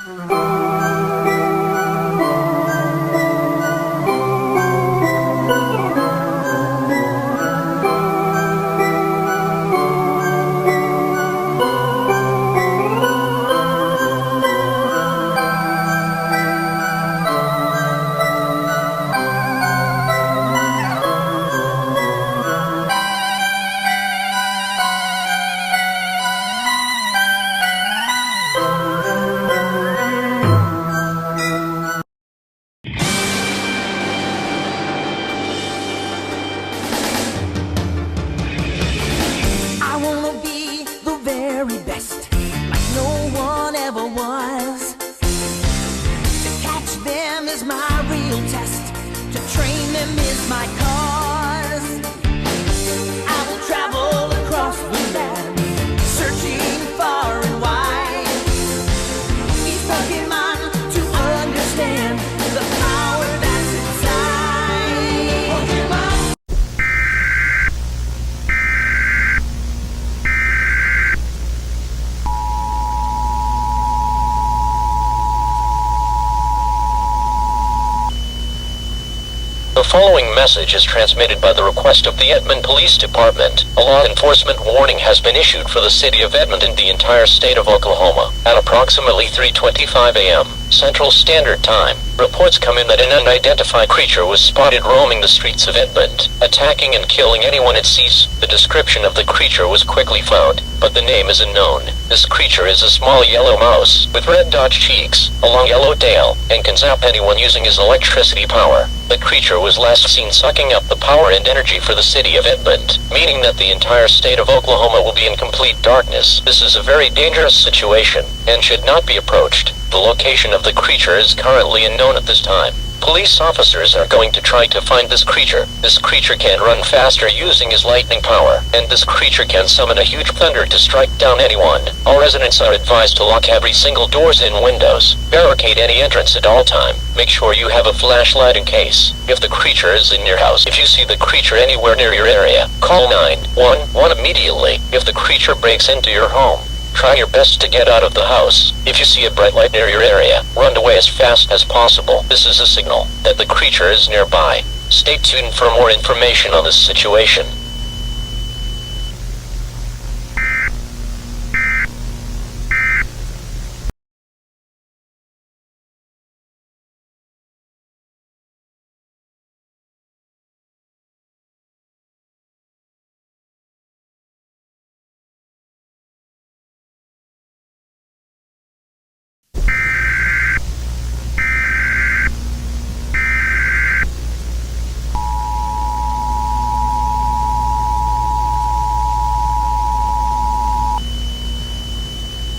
I wanna be the very best, like no one ever was. To catch them is my real test, to train them is my cause. I will travel across the land, searching far and wide. Each Pokemon to understand the power that's inside. Pokemon. The following message is transmitted by the request of the Edmond Police Department. A law enforcement warning has been issued for the city of Edmond and the entire state of Oklahoma. At approximately 3:25 a.m. Central Standard Time, reports come in that an unidentified creature was spotted roaming the streets of Edmond, attacking and killing anyone it sees. The description of the creature was quickly found, but the name is unknown. This creature is a small yellow mouse with red dot cheeks, a long yellow tail, and can zap anyone using his electricity power. The creature was last seen sucking up the power and energy for the city of Edmond, meaning that the entire state of Oklahoma will be in complete darkness. This is a very dangerous situation, and should not be approached. The location of the creature is currently unknown at this time. Police officers are going to try to find this creature. This creature can run faster using his lightning power, and this creature can summon a huge thunder to strike down anyone. All residents are advised to lock every single doors and windows. Barricade any entrance at all time. Make sure you have a flashlight in case. If the creature is in your house, if you see the creature anywhere near your area, call 911 immediately. If the creature breaks into your home, try your best to get out of the house. If you see a bright light near your area, run away as fast as possible. This is a signal that the creature is nearby. Stay tuned for more information on this situation.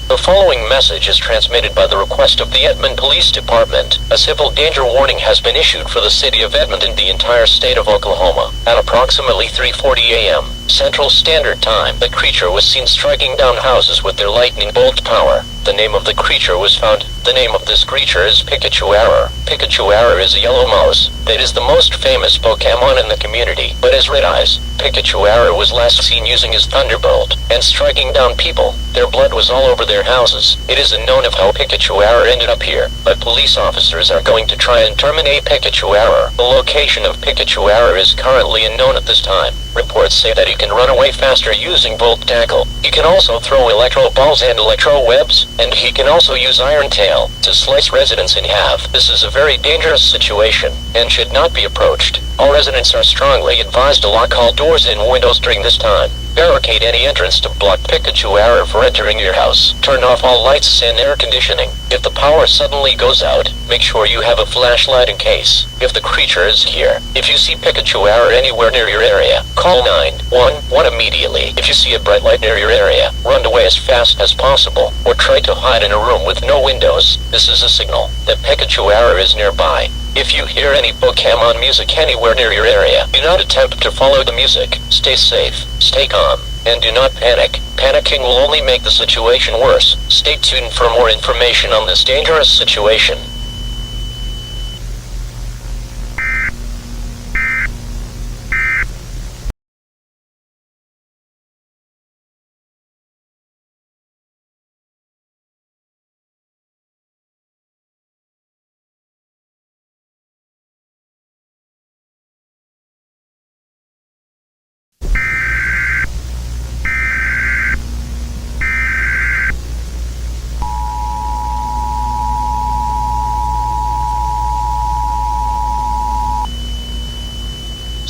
The following message is transmitted by the request of the Edmond Police Department. A civil danger warning has been issued for the city of Edmond and the entire state of Oklahoma. At approximately 3:40 a.m. Central Standard Time, the creature was seen striking down houses with their lightning bolt power. The name of the creature was found. The name of this creature is Pikachu-Ara. Pikachu-Ara is a yellow mouse that is the most famous Pokemon in the community, but has red eyes. Pikachu-Ara was last seen using his Thunderbolt and striking down people. Their blood was all over their houses. It is unknown of how Pikachu-Ara ended up here, but police officers are going to try and terminate Pikachu-Ara. The location of Pikachu-Ara is currently unknown at this time. Reports say that he can run away faster using Volt Tackle. He can also throw electro balls and electro webs, and he can also use Iron Tail to slice residents in half. This is a very dangerous situation and should not be approached. All residents are strongly advised to lock all doors and windows during this time. Barricade any entrance to block Pikachu-Ara from entering your house. Turn off all lights and air conditioning. If the power suddenly goes out, make sure you have a flashlight in case. If the creature is here, if you see Pikachu-Ara anywhere near your area, call 911 immediately. If you see a bright light near your area, run away as fast as possible, or try to hide in a room with no windows. This is a signal that Pikachu-Ara is nearby. If you hear any Pokemon music anywhere near your area, do not attempt to follow the music. Stay safe, stay calm, and do not panic. Panicking will only make the situation worse. Stay tuned for more information on this dangerous situation.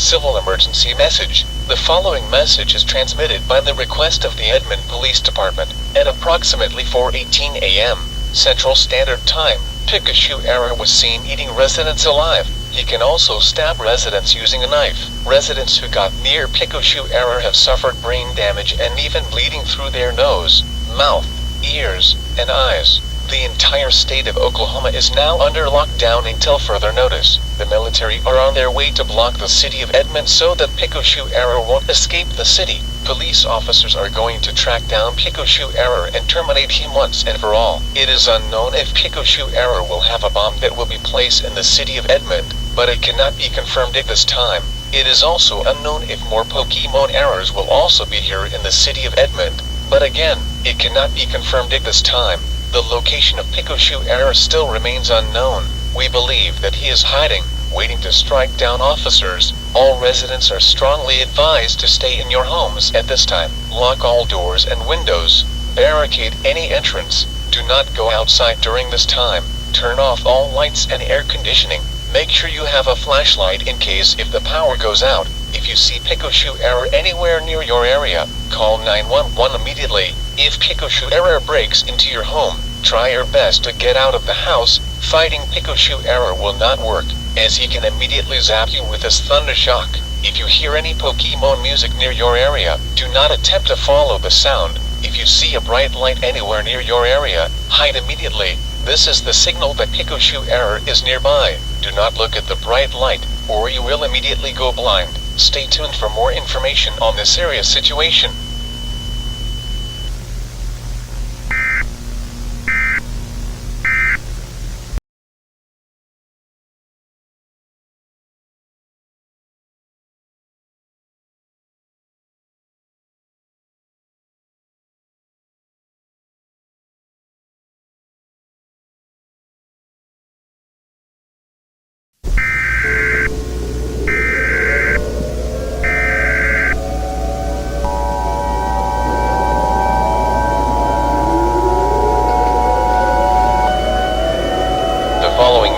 civil emergency message. The following message is transmitted by the request of the Edmond Police Department at approximately 4:18 a.m. Central Standard Time. Pikachu Era was seen eating residents alive. He can also stab residents using a knife. Residents who got near Pikachu Era have suffered brain damage and even bleeding through their nose, mouth, ears, and eyes. The entire state of Oklahoma is now under lockdown until further notice. The military are on their way to block the city of Edmond so that Pikachu Era won't escape the city. Police officers are going to track down Pikachu Era and terminate him once and for all. It is unknown if Pikachu Era will have a bomb that will be placed in the city of Edmond, but it cannot be confirmed at this time. It is also unknown if more Pokemon errors will also be here in the city of Edmond, but again, it cannot be confirmed at this time. The location of Pikachu Era still remains unknown. We believe that he is hiding, waiting to strike down officers. All residents are strongly advised to stay in your homes at this time. Lock all doors and windows. Barricade any entrance. Do not go outside during this time. Turn off all lights and air conditioning. Make sure you have a flashlight in case if the power goes out. If you see Pikachu Era anywhere near your area, call 911 immediately. If Pikachu Era breaks into your home, try your best to get out of the house. Fighting Pikachu Era will not work, as he can immediately zap you with his Thunder Shock. If you hear any Pokemon music near your area, do not attempt to follow the sound. If you see a bright light anywhere near your area, hide immediately. This is the signal that Pikachu Era is nearby. Do not look at the bright light, or you will immediately go blind. Stay tuned for more information on this serious situation.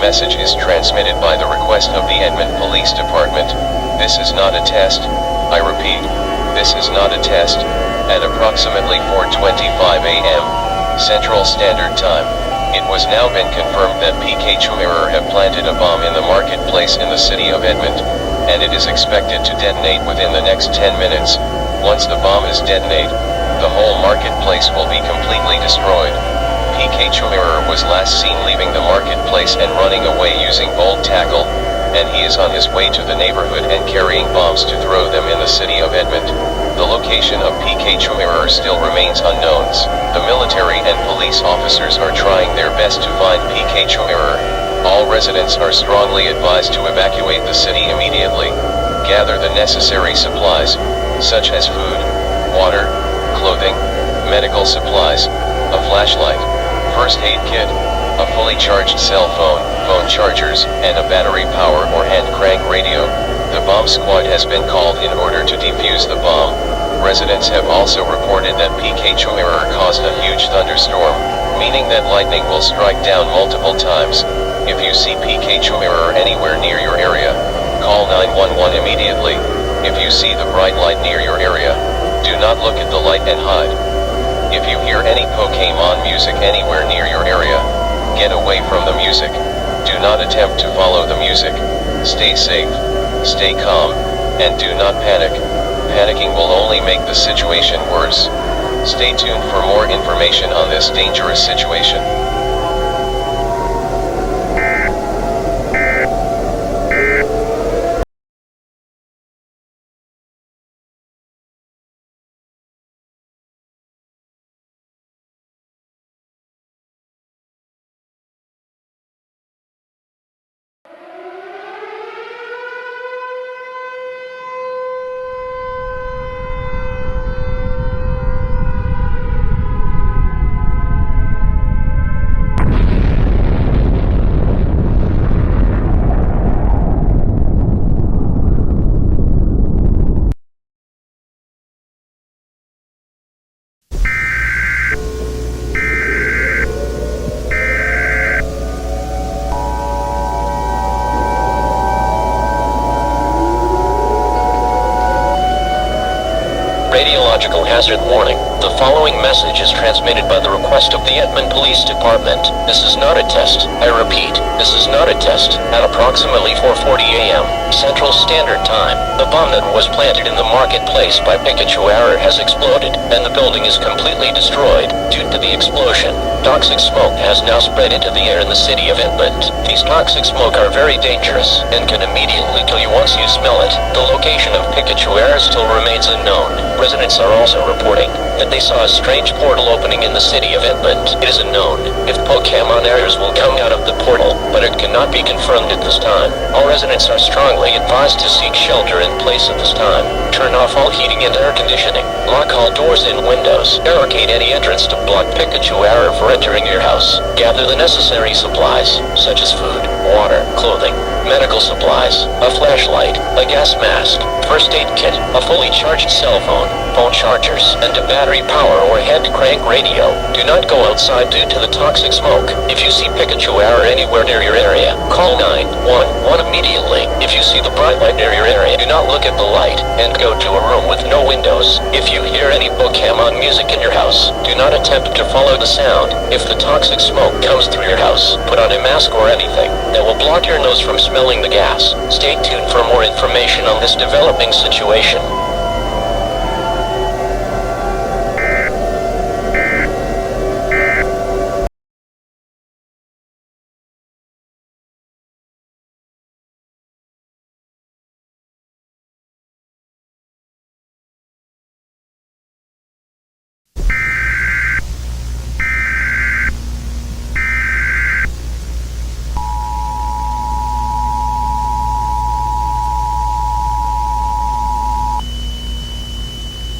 Message is transmitted by the request of the Edmond Police Department. This is not a test. I repeat, this is not a test. At approximately 4:25 a.m. Central Standard Time, it was now been confirmed that Pikachu Era have planted a bomb in the marketplace in the city of Edmond, and it is expected to detonate within the next 10 minutes. Once the bomb is detonated, the whole marketplace will be completely destroyed. Pikachu Era was last seen leaving the marketplace and running away using bolt tackle, and he is on his way to the neighborhood and carrying bombs to throw them in the city of Edmond. The location of Pikachu Era still remains unknown. The military and police officers are trying their best to find Pikachu Era. All residents are strongly advised to evacuate the city immediately. Gather the necessary supplies, such as food, water, clothing, medical supplies, a flashlight, first aid kit, a fully charged cell phone, phone chargers, and a battery power or hand crank radio. The bomb squad has been called in order to defuse the bomb. Residents have also reported that Pikachu Era caused a huge thunderstorm, meaning that lightning will strike down multiple times. If you see Pikachu Era anywhere near your area, call 911 immediately. If you see the bright light near your area, do not look at the light and hide. If you hear any Pokemon music anywhere near your area, get away from the music. Do not attempt to follow the music. Stay safe, stay calm, and do not panic. Panicking will only make the situation worse. Stay tuned for more information on this dangerous situation. biological hazard warning. The following message is transmitted by the request of the Edmond Police Department. This is not a test. I repeat, this is not a test. At approximately 4:40 a.m. Central Standard Time, the bomb that was planted in the marketplace by Pikachu Error has exploded, and the building is completely destroyed. Due to the explosion, toxic smoke has now spread into the air in the city of Edmond. These toxic smoke are very dangerous and can immediately kill you once you smell it. The location of Pikachu Error still remains unknown. Residents are also reporting that they saw a strange portal opening in the city of Edmond. It is unknown if Pokemon Errors will come out of the portal, but it cannot be confirmed at this time. All residents are strongly advised to seek shelter in place at this time. Turn off all heating and air conditioning. Lock all doors and windows. Barricade any entrance to block Pikachu Error for entering your house. Gather the necessary supplies, such as food, water, clothing, medical supplies, a flashlight, a gas mask, first aid kit, a fully charged cell phone, phone chargers, and a battery power or head crank radio. Do not go outside due to the toxic smoke. If you see Pikachu Error anywhere near your area, call 911 immediately. If you see the bright light near your area, do not look at the light and go to a room with no windows. If you hear any Pokemon music in your house, do not attempt to follow the sound. If the toxic smoke comes through your house, put on a mask or anything that will block your nose from smelling the gas. Stay tuned for more information on this developing situation.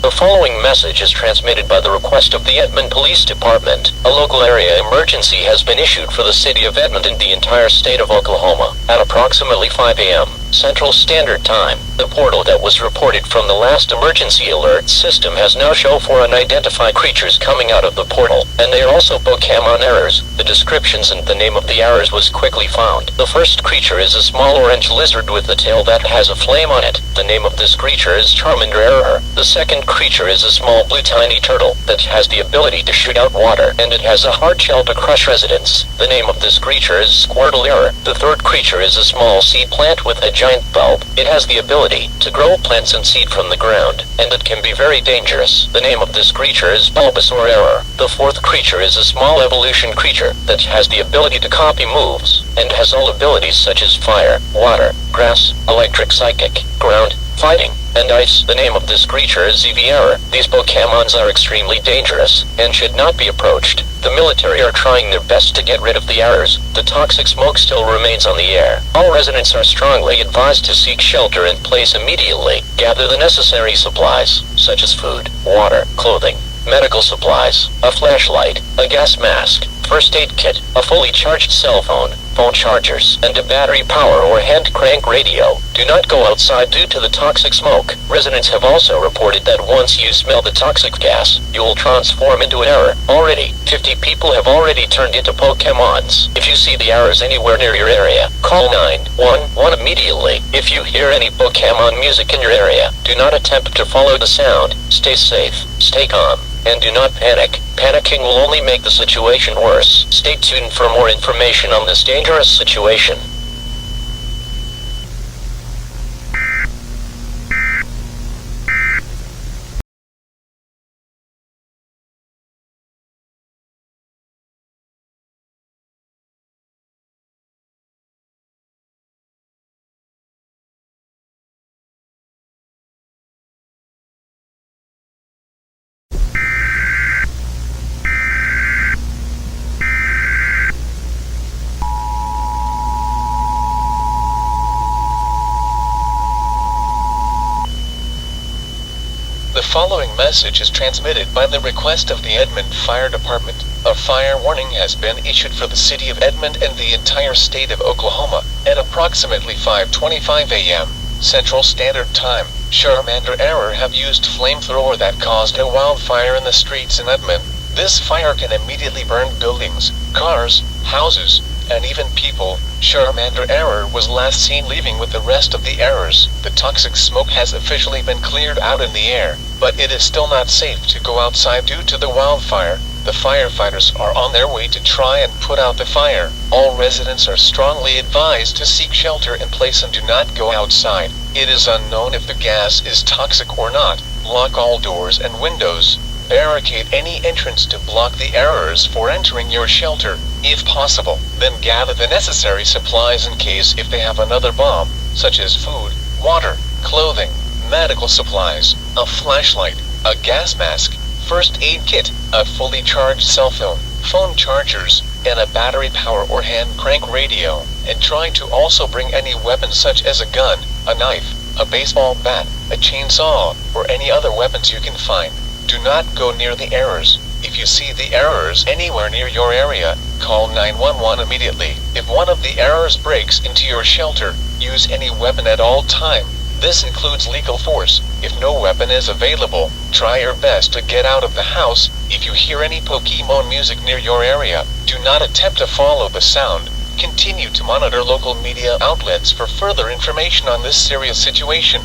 The following message is transmitted by the request of the Edmond Police Department. A local area emergency has been issued for the city of Edmond and the entire state of Oklahoma. At approximately 5 a.m. Central Standard Time, the portal that was reported from the last emergency alert system has now shown for unidentified creatures coming out of the portal, and they are also Pokemon Errors. The descriptions and the name of the errors was quickly found. The first creature is a small orange lizard with a tail that has a flame on it. The name of this creature is Charmander Error. The second creature is a small blue tiny turtle that has the ability to shoot out water, and it has a hard shell to crush residents. The name of this creature is Squirtle Error. The third creature is a small seed plant with a giant bulb. It has the ability to grow plants and seed from the ground, and it can be very dangerous. The name of this creature is Bulbasaur Error. The fourth creature is a small evolution creature that has the ability to copy moves, and has all abilities such as fire, water, grass, electric, psychic, ground, fighting, and ice. The name of this creature is Eevee Error. These Pokemons are extremely dangerous and should not be approached. The military are trying their best to get rid of the errors. The toxic smoke still remains on the air. All residents are strongly advised to seek shelter in place immediately. Gather the necessary supplies, such as food, water, clothing, medical supplies, a flashlight, a gas mask, first aid kit, a fully charged cell phone, phone chargers, and a battery power or hand crank radio. Do not go outside due to the toxic smoke. Residents have also reported that once you smell the toxic gas, you will transform into an error. Already, 50 people have already turned into Pokemons. If you see the errors anywhere near your area, call 911 immediately. If you hear any Pokemon music in your area, do not attempt to follow the sound. Stay safe, stay calm, and do not panic. Panicking will only make the situation worse. Stay tuned for more information on this dangerous situation. The following message is transmitted by the request of the Edmond Fire Department. A fire warning has been issued for the city of Edmond and the entire state of Oklahoma at approximately 5:25 a.m. Central Standard Time. Charmander Error have used flamethrower that caused a wildfire in the streets in Edmond. This fire can immediately burn buildings, cars, houses, and even people. Charmander Error was last seen leaving with the rest of the errors. The toxic smoke has officially been cleared out in the air, but it is still not safe to go outside due to the wildfire. The firefighters are on their way to try and put out the fire. All residents are strongly advised to seek shelter in place and do not go outside. It is unknown if the gas is toxic or not. Lock all doors and windows. Barricade any entrance to block the errors for entering your shelter. If possible, then gather the necessary supplies in case if they have another bomb, such as food, water, clothing, medical supplies, a flashlight, a gas mask, first aid kit, a fully charged cell phone chargers, and a battery power or hand crank radio, and try to also bring any weapons such as a gun, a knife, a baseball bat, a chainsaw, or any other weapons you can find. Do not go near the errors. If you see the errors anywhere near your area, call 911 immediately. If one of the errors breaks into your shelter, use any weapon at all time. This includes lethal force. If no weapon is available, try your best to get out of the house. If you hear any Pokemon music near your area, do not attempt to follow the sound. Continue to monitor local media outlets for further information on this serious situation.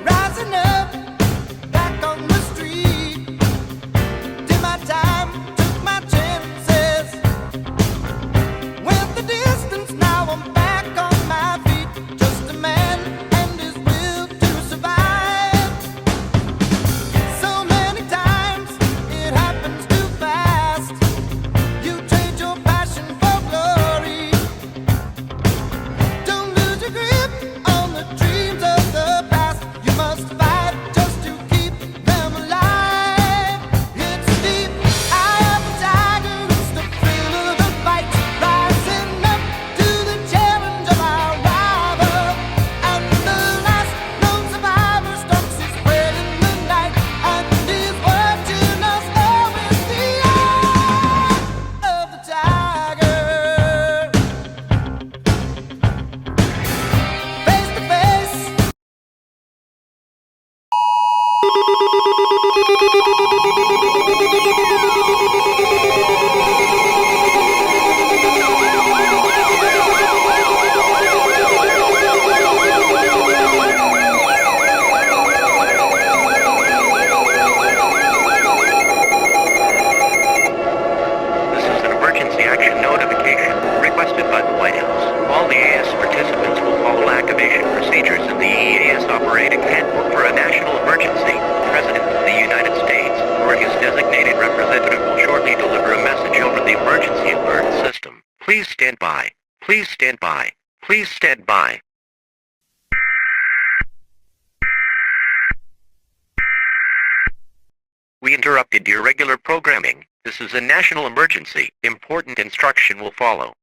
Rising up, back on the street. Did my time, took my chances. Went the distance, now I'm back on my feet. Just a man and his will to survive. So many times it happens too fast. You trade your passion for glory. Don't lose your grip on the dreams of the past. You must fight just to keep them alive. It's the eye of the tiger, it's the thrill of the fight. Rising up to the challenge of our rival. And the last known survivor stalks his prey in the night. And is watching us all with the eye of the tiger. Face to face. This is an emergency action notification requested by the White House. All the EAS participants will follow activation procedures in the EAS Operating Handbook for a national emergency. The President of the United States or his designated representative will shortly deliver a message over the emergency alert system. Please stand by. Please stand by. Please stand by. We interrupted your regular programming. This is a national emergency. Important instruction will follow.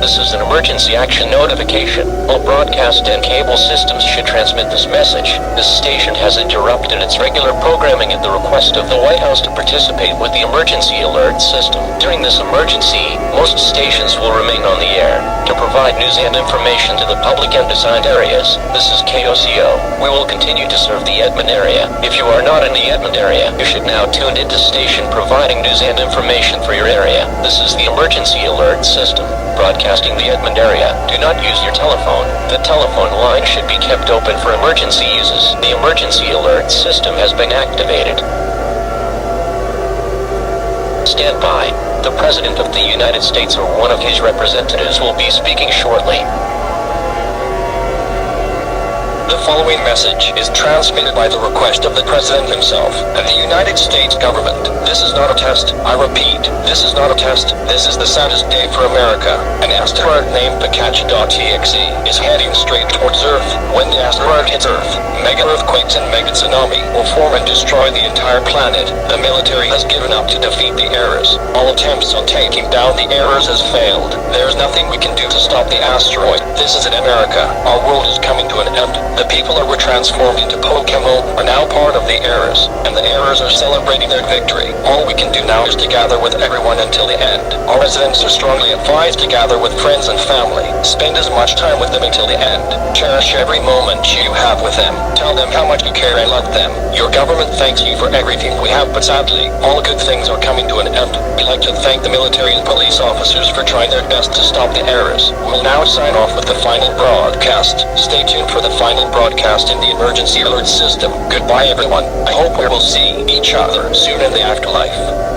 The This is an emergency action notification. All broadcast and cable systems should transmit this message. This station has interrupted its regular programming at the request of the White House to participate with the emergency alert system. During this emergency, most stations will remain on the air to provide news and information to the public in assigned areas. This is KOCO. We will continue to serve the Edmond area. If you are not in the Edmond area, you should now tune into station providing news and information for your area. This is the emergency alert system, broadcasting the Edmond area. Do not use your telephone. The telephone line should be kept open for emergency uses. The emergency alert system has been activated. Stand by. The President of the United States or one of his representatives will be speaking shortly. The following message is transmitted by the request of the President himself and the United States government. This is not a test. I repeat, this is not a test. This is the saddest day for America. An asteroid named Pikachu.exe is heading straight towards Earth. When the asteroid hits Earth, mega earthquakes and mega tsunami will form and destroy the entire planet. The military has given up to defeat the errors. All attempts on taking down the errors has failed. There is nothing we can do to stop the asteroid. This is in America. Our world is coming to an end. The people that were transformed into Pokemon are now part of the errors, and the errors are celebrating their victory. All we can do now is to gather with everyone until the end. Our residents are strongly advised to gather with friends and family. Spend as much time with them until the end. Cherish every moment you have with them. Tell them how much you care and love them. Your government thanks you for everything we have, but sadly, all good things are coming to an end. We'd like to thank the military and police officers for trying their best to stop the errors. We'll now sign off with the final broadcast. Stay tuned for the final broadcast in the emergency alert system. Goodbye, everyone. I hope we will see each other soon in the afterlife.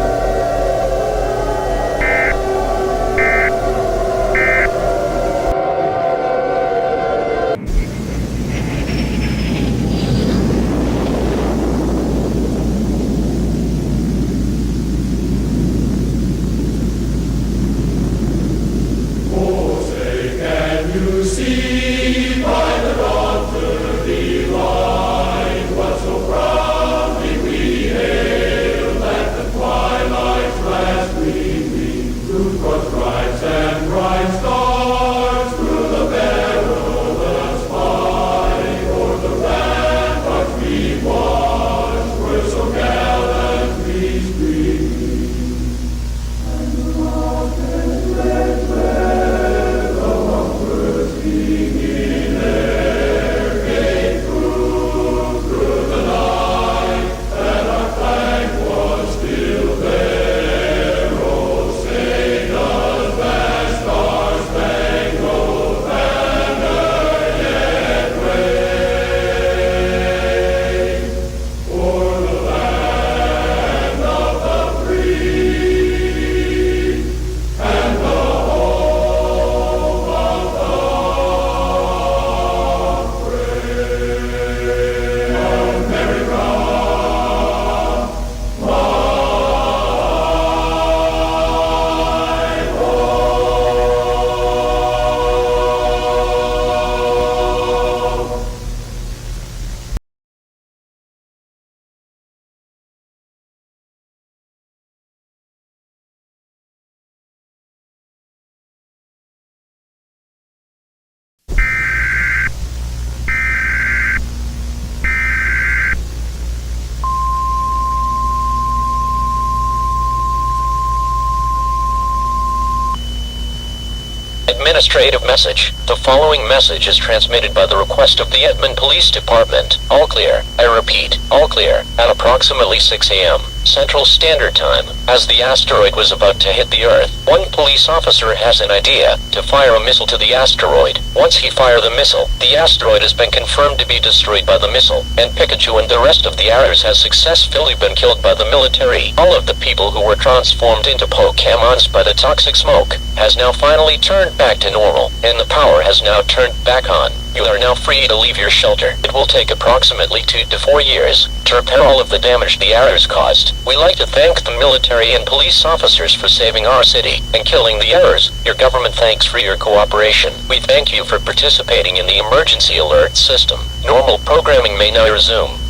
Administrative message. The following message is transmitted by the request of the Edmond Police Department. All clear. I repeat, all clear. At approximately 6 a.m. Central Standard Time, as the asteroid was about to hit the Earth, one police officer has an idea to fire a missile to the asteroid. Once he fires the missile, the asteroid has been confirmed to be destroyed by the missile, and Pikachu and the rest of the errors has successfully been killed by the military. All of the people who were transformed into Pokemons by the toxic smoke has now finally turned back to normal, and the power has now turned back on. You are now free to leave your shelter. It will take approximately 2 to 4 years to repair all of the damage the errors caused. We'd like to thank the military and police officers for saving our city and killing the errors. Your government thanks for your cooperation. We thank you for participating in the emergency alert system. Normal programming may now resume.